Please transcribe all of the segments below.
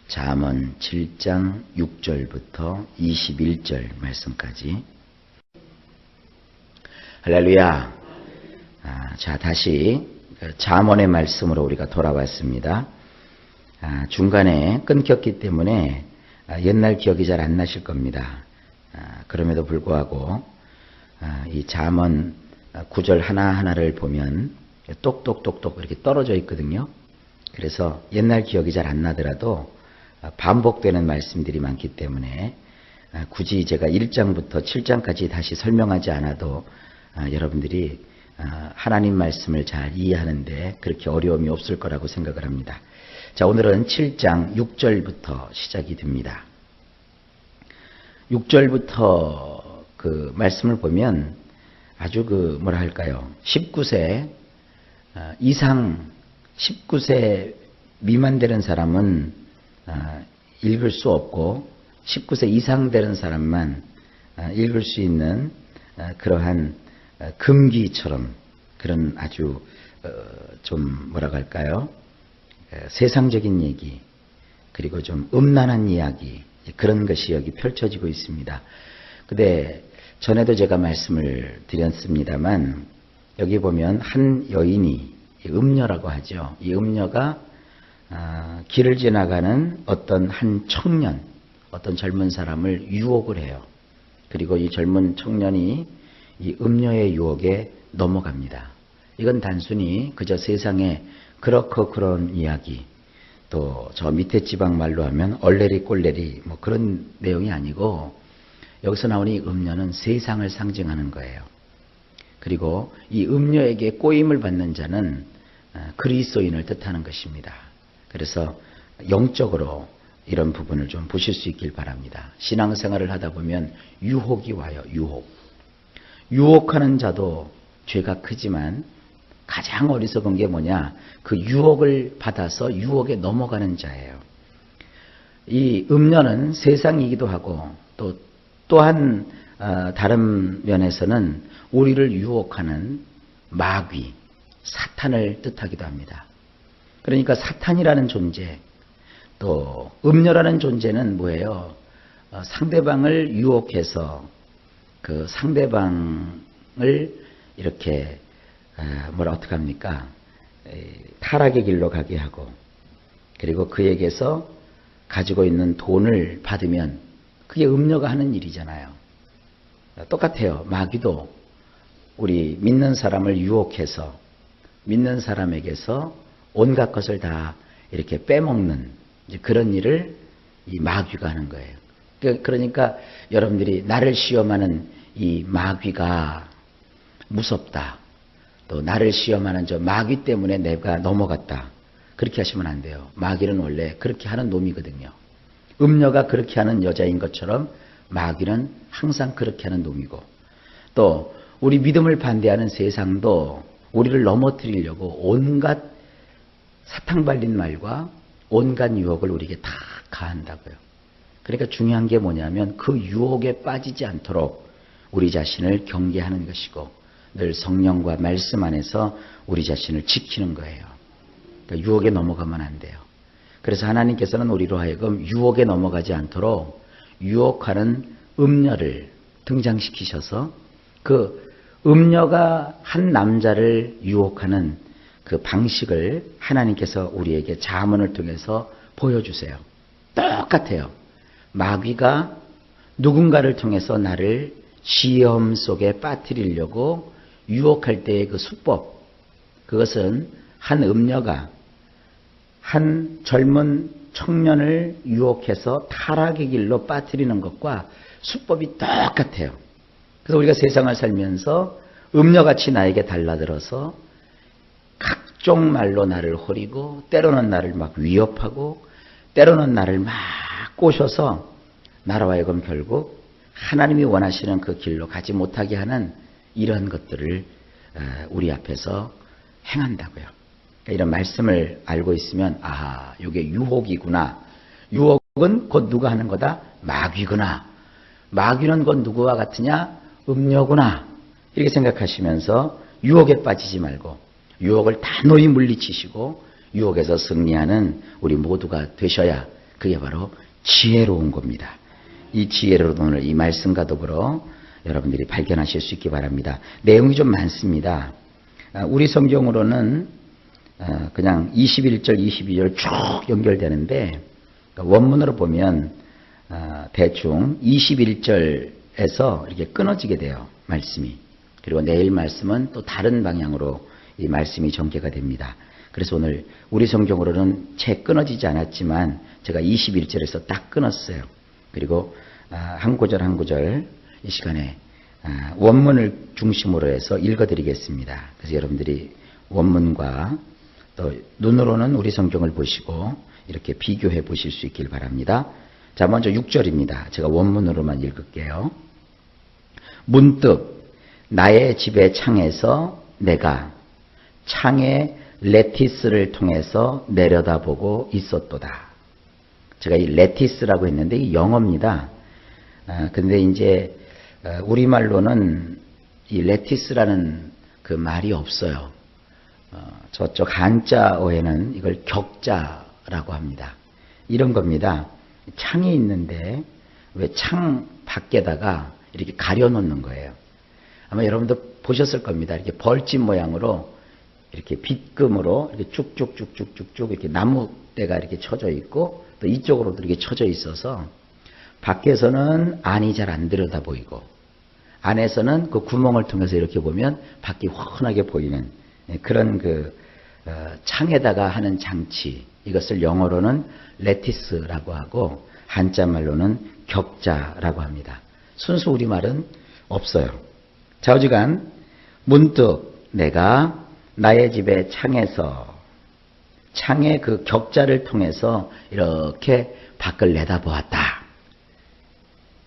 잠언 7장 6절부터 21절 말씀까지. 할렐루야. 자, 다시 잠언의 말씀으로 우리가 돌아왔습니다. 중간에 끊겼기 때문에 옛날 기억이 잘 안 나실 겁니다. 그럼에도 불구하고 이 잠언 구절 하나하나를 보면 똑똑똑똑 이렇게 떨어져 있거든요. 그래서 옛날 기억이 잘 안 나더라도 반복되는 말씀들이 많기 때문에 굳이 제가 1장부터 7장까지 다시 설명하지 않아도 여러분들이 하나님 말씀을 잘 이해하는데 그렇게 어려움이 없을 거라고 생각을 합니다. 자, 오늘은 7장 6절부터 시작이 됩니다. 6절부터 그 말씀을 보면 아주 뭐라 할까요? 19세 이상 19세 미만 되는 사람은 읽을 수 없고 19세 이상 되는 사람만 읽을 수 있는 그러한 금기처럼 그런 아주 좀 뭐라고 할까요? 세상적인 얘기 그리고 좀 음란한 이야기 그런 것이 여기 펼쳐지고 있습니다. 근데 전에도 제가 말씀을 드렸습니다만 여기 보면 한 여인이 음녀라고 하죠. 이 음녀가 길을 지나가는 어떤 한 청년, 어떤 젊은 사람을 유혹을 해요. 그리고 이 젊은 청년이 이 음녀의 유혹에 넘어갑니다. 이건 단순히 그저 세상에 그렇고 그런 이야기, 또 저 밑에 지방 말로 하면 얼레리 꼴레리 뭐 그런 내용이 아니고 여기서 나오는 이 음녀는 세상을 상징하는 거예요. 그리고 이 음녀에게 꼬임을 받는 자는 그리스도인을 뜻하는 것입니다. 그래서 영적으로 이런 부분을 좀 보실 수 있길 바랍니다. 신앙생활을 하다 보면 유혹이 와요. 유혹하는 자도 죄가 크지만 가장 어리석은 게 뭐냐? 그 유혹을 받아서 유혹에 넘어가는 자예요. 이 음녀는 세상이기도 하고 또한 다른 면에서는 우리를 유혹하는 마귀, 사탄을 뜻하기도 합니다. 그러니까 사탄이라는 존재, 또 음녀라는 존재는 뭐예요? 상대방을 유혹해서 그 상대방을 이렇게 어떻게 합니까? 타락의 길로 가게 하고 그리고 그에게서 가지고 있는 돈을 받으면 그게 음녀가 하는 일이잖아요. 똑같아요. 마귀도 우리 믿는 사람을 유혹해서 믿는 사람에게서 온갖 것을 다 이렇게 빼먹는 그런 일을 이 마귀가 하는 거예요. 그러니까 여러분들이 나를 시험하는 이 마귀가 무섭다. 또 나를 시험하는 저 마귀 때문에 내가 넘어갔다. 그렇게 하시면 안 돼요. 마귀는 원래 그렇게 하는 놈이거든요. 음녀가 그렇게 하는 여자인 것처럼 마귀는 항상 그렇게 하는 놈이고 또 우리 믿음을 반대하는 세상도 우리를 넘어뜨리려고 온갖 사탕 발린 말과 온갖 유혹을 우리에게 다 가한다고요. 그러니까 중요한 게 뭐냐면 그 유혹에 빠지지 않도록 우리 자신을 경계하는 것이고 늘 성령과 말씀 안에서 우리 자신을 지키는 거예요. 그러니까 유혹에 넘어가면 안 돼요. 그래서 하나님께서는 우리로 하여금 유혹에 넘어가지 않도록 유혹하는 음녀를 등장시키셔서 그 음녀가 한 남자를 유혹하는 그 방식을 하나님께서 우리에게 잠언을 통해서 보여주세요. 똑같아요. 마귀가 누군가를 통해서 나를 시험 속에 빠뜨리려고 유혹할 때의 그 수법, 그것은 한 음녀가 한 젊은 청년을 유혹해서 타락의 길로 빠뜨리는 것과 수법이 똑같아요. 그래서 우리가 세상을 살면서 음녀같이 나에게 달라들어서 각종 말로 나를 호리고 때로는 나를 막 위협하고 때로는 나를 막 꼬셔서 나로 하여금 결국 하나님이 원하시는 그 길로 가지 못하게 하는 이런 것들을 우리 앞에서 행한다고요. 그러니까 이런 말씀을 알고 있으면 아하, 이게 유혹이구나. 유혹은 곧 누가 하는 거다? 마귀구나. 마귀는 곧 누구와 같으냐? 음녀구나. 이렇게 생각하시면서 유혹에 빠지지 말고 유혹을 단호히 물리치시고 유혹에서 승리하는 우리 모두가 되셔야 그게 바로 지혜로운 겁니다. 이 지혜로운 오늘 이 말씀과 더불어 여러분들이 발견하실 수 있기 바랍니다. 내용이 좀 많습니다. 우리 성경으로는 그냥 21절, 22절 쭉 연결되는데 원문으로 보면 대충 21절에서 이렇게 끊어지게 돼요. 말씀이. 그리고 내일 말씀은 또 다른 방향으로 이 말씀이 전개가 됩니다. 그래서 오늘 우리 성경으로는 채 끊어지지 않았지만 제가 21절에서 딱 끊었어요. 그리고 한 구절 한 구절 이 시간에 원문을 중심으로 해서 읽어드리겠습니다. 그래서 여러분들이 원문과 또 눈으로는 우리 성경을 보시고 이렇게 비교해 보실 수 있길 바랍니다. 자, 먼저 6절입니다. 제가 원문으로만 읽을게요. 문득 나의 집의 창에서 내가 창의 레티스를 통해서 내려다보고 있었도다. 제가 이 레티스라고 했는데 이 영어입니다. 근데 이제 우리말로는 이 레티스라는 그 말이 없어요. 저쪽 한자어에는 이걸 격자라고 합니다. 이런 겁니다. 창이 있는데 왜 창 밖에다가 이렇게 가려놓는 거예요. 아마 여러분도 보셨을 겁니다. 이렇게 벌집 모양으로 이렇게 빗금으로 이렇게 쭉쭉쭉쭉쭉쭉 이렇게 나무대가 이렇게 쳐져 있고 또 이쪽으로도 이렇게 쳐져 있어서 밖에서는 안이 잘 안 들여다 보이고 안에서는 그 구멍을 통해서 이렇게 보면 밖이 훤하게 보이는 그런 창에다가 하는 장치, 이것을 영어로는 레티스라고 하고 한자말로는 격자라고 합니다. 순수 우리말은 없어요. 좌우지간 문득 내가 나의 집의 창의 그 격자를 통해서 이렇게 밖을 내다보았다.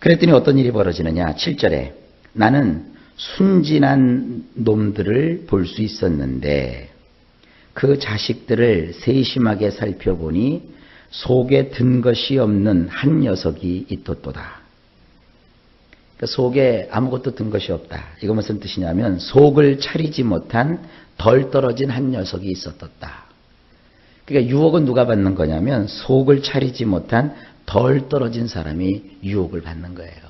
그랬더니 어떤 일이 벌어지느냐. 7절에 나는 순진한 놈들을 볼 수 있었는데 그 자식들을 세심하게 살펴보니 속에 든 것이 없는 한 녀석이 있었도다. 그러니까 속에 아무것도 든 것이 없다. 이거 무슨 뜻이냐면 속을 차리지 못한 덜 떨어진 한 녀석이 있었다. 그러니까 유혹은 누가 받는 거냐면 속을 차리지 못한 덜 떨어진 사람이 유혹을 받는 거예요.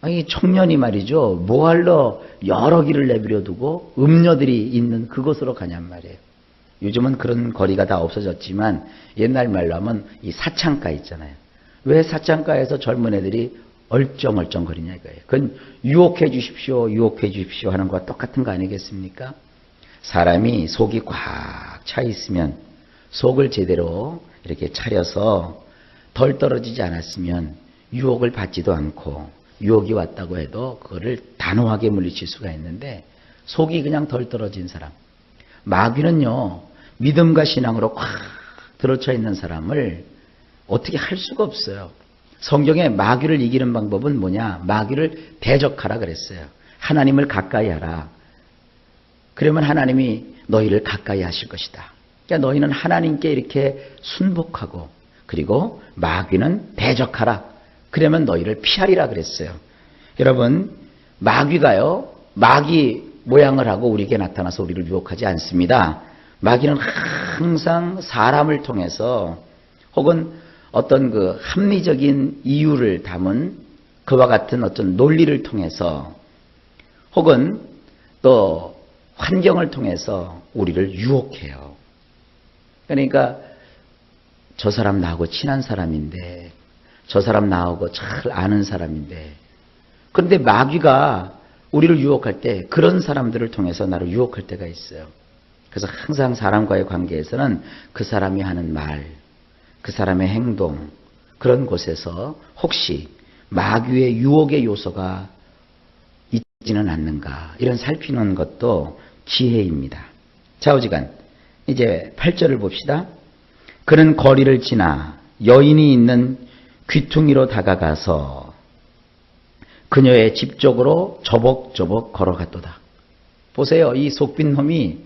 이 청년이 말이죠. 뭐할러 여러 길을 내버려 두고 음녀들이 있는 그곳으로 가냔 말이에요. 요즘은 그런 거리가 다 없어졌지만 옛날 말로 하면 이 사창가 있잖아요. 왜 사창가에서 젊은 애들이 얼쩡얼쩡 거리냐 이거예요. 그건 유혹해 주십시오, 유혹해 주십시오 하는 것과 똑같은 거 아니겠습니까? 사람이 속이 꽉 차 있으면 속을 제대로 이렇게 차려서 덜 떨어지지 않았으면 유혹을 받지도 않고 유혹이 왔다고 해도 그거를 단호하게 물리칠 수가 있는데 속이 그냥 덜 떨어진 사람. 마귀는요, 믿음과 신앙으로 꽉 들어차 있는 사람을 어떻게 할 수가 없어요. 성경에 마귀를 이기는 방법은 뭐냐? 마귀를 대적하라 그랬어요. 하나님을 가까이 하라. 그러면 하나님이 너희를 가까이 하실 것이다. 그러니까 너희는 하나님께 이렇게 순복하고 그리고 마귀는 대적하라. 그러면 너희를 피하리라 그랬어요. 여러분, 마귀가요, 마귀 모양을 하고 우리에게 나타나서 우리를 유혹하지 않습니다. 마귀는 항상 사람을 통해서 혹은 어떤 그 합리적인 이유를 담은 그와 같은 어떤 논리를 통해서 혹은 또 환경을 통해서 우리를 유혹해요. 그러니까 저 사람 나하고 친한 사람인데 저 사람 나하고 잘 아는 사람인데 그런데 마귀가 우리를 유혹할 때 그런 사람들을 통해서 나를 유혹할 때가 있어요. 그래서 항상 사람과의 관계에서는 그 사람이 하는 말, 그 사람의 행동 그런 곳에서 혹시 마귀의 유혹의 요소가 있지는 않는가 이런 살피는 것도 지혜입니다. 좌우지간 이제 8절을 봅시다. 그는 거리를 지나 여인이 있는 귀퉁이로 다가가서 그녀의 집 쪽으로 저벅저벅 걸어갔도다. 보세요. 이 속빈 놈이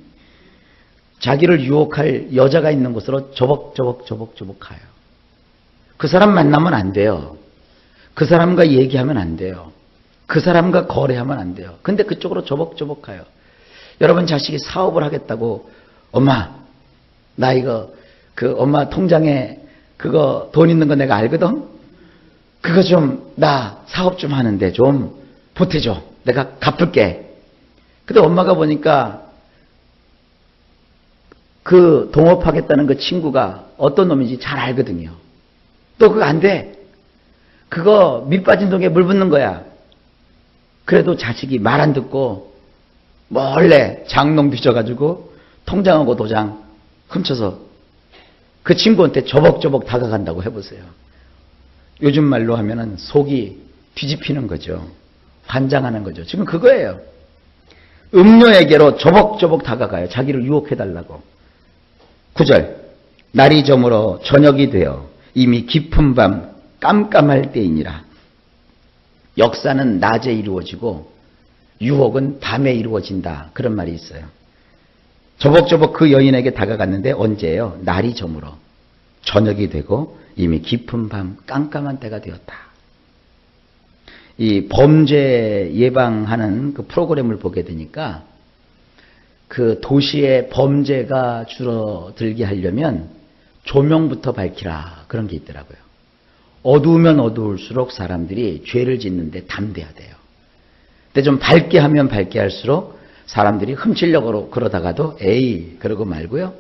자기를 유혹할 여자가 있는 곳으로 저벅저벅 가요. 그 사람 만나면 안 돼요. 그 사람과 얘기하면 안 돼요. 그 사람과 거래하면 안 돼요. 근데 그쪽으로 저벅저벅 가요. 여러분 자식이 사업을 하겠다고 엄마 나 이거 그 엄마 통장에 그거 돈 있는 거 내가 알거든? 그거 좀, 나 사업 좀 하는데 좀 보태줘. 내가 갚을게. 근데 엄마가 보니까 그 동업하겠다는 그 친구가 어떤 놈인지 잘 알거든요. 또 그거 안 돼. 그거 밑 빠진 독에 물 붓는 거야. 그래도 자식이 말 안 듣고 몰래 장롱 뒤져가지고 통장하고 도장 훔쳐서 그 친구한테 조벅조벅 다가간다고 해보세요. 요즘 말로 하면은 속이 뒤집히는 거죠. 환장하는 거죠. 지금 그거예요. 음료에게로 조벅조벅 다가가요. 자기를 유혹해달라고. 9절. 날이 저물어 저녁이 되어 이미 깊은 밤 깜깜할 때이니라. 역사는 낮에 이루어지고 유혹은 밤에 이루어진다. 그런 말이 있어요. 조벅조벅 그 여인에게 다가갔는데 언제예요? 날이 저물어 저녁이 되고 이미 깊은 밤 깜깜한 때가 되었다. 이 범죄 예방하는 그 프로그램을 보게 되니까 그 도시의 범죄가 줄어들게 하려면 조명부터 밝히라 그런 게 있더라고요. 어두우면 어두울수록 사람들이 죄를 짓는데 담대해야 돼요. 근데 좀 밝게 하면 밝게 할수록 사람들이 훔치려고 그러다가도 에이 그러고 말고요.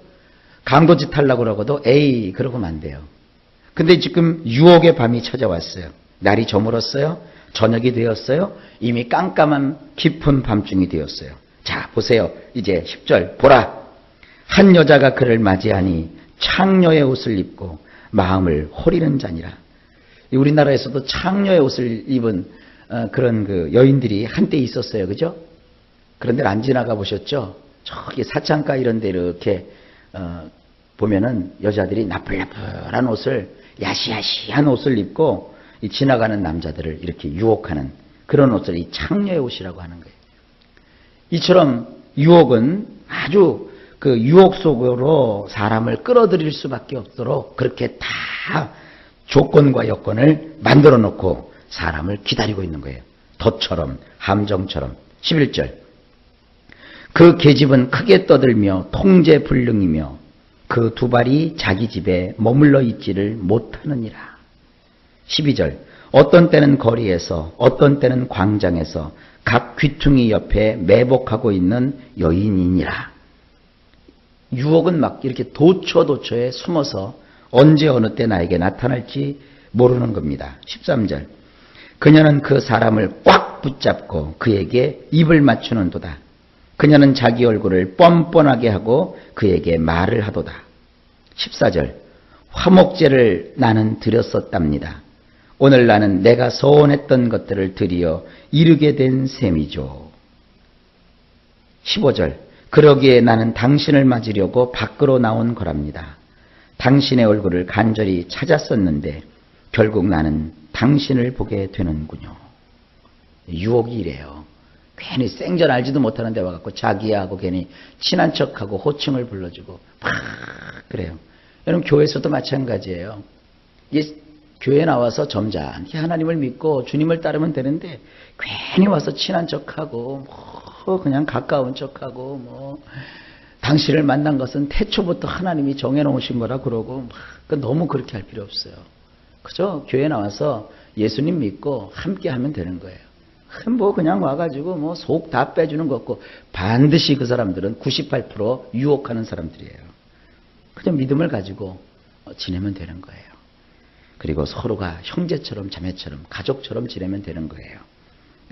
강도짓 하려고 그러고도 에이 그러고 만대요. 근데 지금 유혹의 밤이 찾아왔어요. 날이 저물었어요. 저녁이 되었어요. 이미 깜깜한 깊은 밤중이 되었어요. 자 보세요. 이제 10절 보라. 한 여자가 그를 맞이하니 창녀의 옷을 입고 마음을 호리는 자니라. 우리나라에서도 창녀의 옷을 입은 그런 그 여인들이 한때 있었어요. 그죠? 그런 데를 안 지나가 보셨죠? 저기 사창가 이런 데 이렇게 보면은 여자들이 나풀나풀한 옷을 야시야시한 옷을 입고 이 지나가는 남자들을 이렇게 유혹하는 그런 옷을 이 창녀의 옷이라고 하는 거예요. 이처럼 유혹은 아주 그 유혹 속으로 사람을 끌어들일 수밖에 없도록 그렇게 다 조건과 여건을 만들어 놓고 사람을 기다리고 있는 거예요. 덫처럼 함정처럼. 11절. 그 계집은 크게 떠들며 통제불능이며 그 두 발이 자기 집에 머물러 있지를 못하느니라. 12절. 어떤 때는 거리에서 어떤 때는 광장에서 각 귀퉁이 옆에 매복하고 있는 여인이니라. 유혹은 막 이렇게 도처도처에 숨어서 언제 어느 때 나에게 나타날지 모르는 겁니다. 13절. 그녀는 그 사람을 꽉 붙잡고 그에게 입을 맞추는도다. 그녀는 자기 얼굴을 뻔뻔하게 하고 그에게 말을 하도다. 14절. 화목제를 나는 드렸었답니다. 오늘 나는 내가 소원했던 것들을 드리어 이루게 된 셈이죠. 15절. 그러기에 나는 당신을 맞으려고 밖으로 나온 거랍니다. 당신의 얼굴을 간절히 찾았었는데 결국 나는 당신을 보게 되는군요. 유혹이 이래요. 괜히 생전 알지도 못하는 데 와갖고 자기야 하고 괜히 친한 척하고 호칭을 불러주고 막 그래요. 여러분 교회에서도 마찬가지예요. 교회 나와서 점잖게 하나님을 믿고 주님을 따르면 되는데 괜히 와서 친한 척하고 뭐 그냥 가까운 척하고 뭐 당신을 만난 것은 태초부터 하나님이 정해놓으신 거라 그러고 너무 그렇게 할 필요 없어요. 그죠? 교회 나와서 예수님 믿고 함께 하면 되는 거예요. 뭐 그냥 와가지고 뭐 속 다 빼주는 거 없고 반드시 그 사람들은 98% 유혹하는 사람들이에요. 그냥 믿음을 가지고 지내면 되는 거예요. 그리고 서로가 형제처럼 자매처럼 가족처럼 지내면 되는 거예요.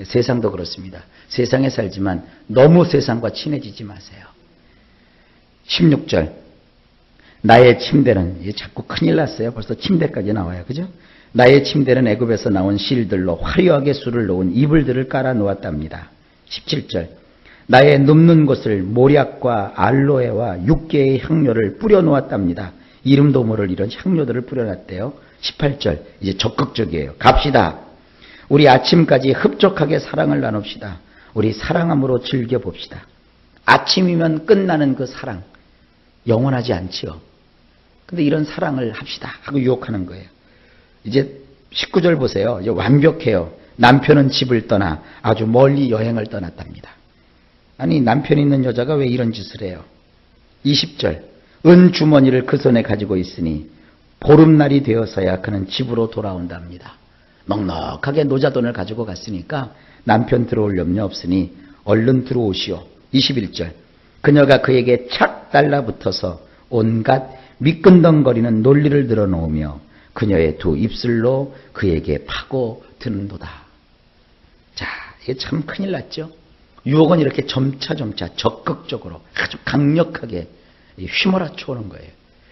세상도 그렇습니다. 세상에 살지만 너무 세상과 친해지지 마세요. 16절. 나의 침대는 자꾸 큰일 났어요. 벌써 침대까지 나와요. 그죠? 나의 침대는 애굽에서 나온 실들로 화려하게 술을 놓은 이불들을 깔아 놓았답니다. 17절. 나의 눕는 곳을 모략과 알로에와 6개의 향료를 뿌려 놓았답니다. 이름도 모를 이런 향료들을 뿌려놨대요. 18절. 이제 적극적이에요. 갑시다. 우리 아침까지 흡족하게 사랑을 나눕시다. 우리 사랑함으로 즐겨봅시다. 아침이면 끝나는 그 사랑. 영원하지 않지요. 근데 이런 사랑을 합시다 하고 유혹하는 거예요. 이제 19절 보세요. 이제 완벽해요. 남편은 집을 떠나 아주 멀리 여행을 떠났답니다. 아니 남편 있는 여자가 왜 이런 짓을 해요? 20절. 은 주머니를 그 손에 가지고 있으니 보름날이 되어서야 그는 집으로 돌아온답니다. 넉넉하게 노자돈을 가지고 갔으니까 남편 들어올 염려 없으니 얼른 들어오시오. 21절. 그녀가 그에게 착 달라붙어서 온갖 미끈덩거리는 논리를 늘어놓으며 그녀의 두 입술로 그에게 파고 드는도다. 자, 이게 참 큰일 났죠. 유혹은 이렇게 점차 적극적으로 아주 강력하게 휘몰아쳐 오는 거예요.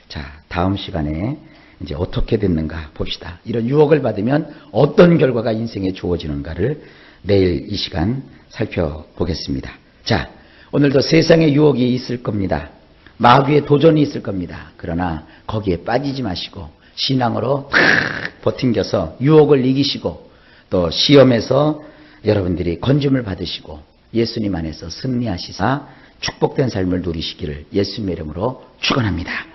자, 다음 시간에 이제 어떻게 됐는가 봅시다. 이런 유혹을 받으면 어떤 결과가 인생에 주어지는가를 내일 이 시간 살펴보겠습니다. 자, 오늘도 세상에 유혹이 있을 겁니다. 마귀의 도전이 있을 겁니다. 그러나 거기에 빠지지 마시고 신앙으로 탁 버팅겨서 유혹을 이기시고 또 시험에서 여러분들이 건짐을 받으시고 예수님 안에서 승리하시사 축복된 삶을 누리시기를 예수님의 이름으로 축원합니다.